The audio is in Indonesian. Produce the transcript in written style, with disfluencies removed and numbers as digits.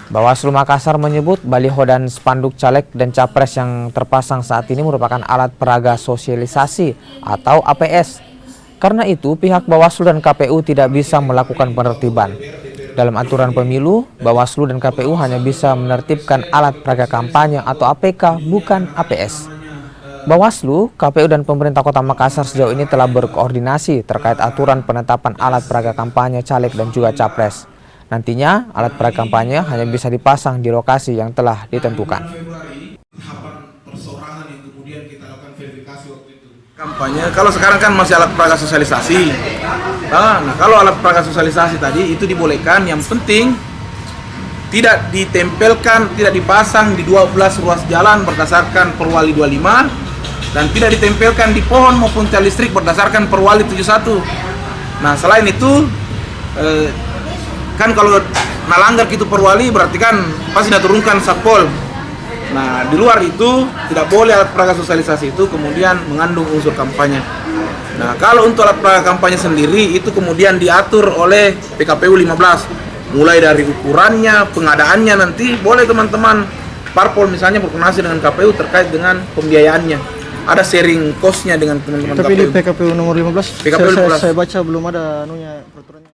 Bawaslu Makassar menyebut baliho dan spanduk caleg dan capres yang terpasang saat ini merupakan alat peraga sosialisasi atau APS. Karena itu, pihak Bawaslu dan KPU tidak bisa melakukan penertiban. Dalam aturan pemilu, Bawaslu dan KPU hanya bisa menertibkan alat peraga kampanye atau APK, bukan APS. Bawaslu, KPU, dan pemerintah Kota Makassar sejauh ini telah berkoordinasi terkait aturan penetapan alat peraga kampanye caleg dan juga capres. Nantinya, alat peraga kampanye hanya bisa dipasang di lokasi yang telah ditentukan. Kampanye, kalau sekarang kan masih alat peraga sosialisasi. Nah, kalau alat peraga sosialisasi tadi itu dibolehkan, yang penting tidak ditempelkan, tidak dipasang di 12 ruas jalan berdasarkan Perwali 25 dan tidak ditempelkan di pohon maupun tiang listrik berdasarkan Perwali 71. Nah, selain itu kan kalau nalanggar gitu Perwali berarti kan pasti diturunkan Satpol. Nah, di luar itu tidak boleh alat peraga sosialisasi itu kemudian mengandung unsur kampanye. Nah, kalau untuk alat peraga kampanye sendiri itu kemudian diatur oleh PKPU 15. Mulai dari ukurannya, pengadaannya nanti boleh teman-teman parpol misalnya berkoordinasi dengan KPU terkait dengan pembiayaannya. Ada sharing cost-nya dengan teman-teman KPU. Tapi di PKPU nomor 15, PKPU 15. Saya baca belum ada peraturannya.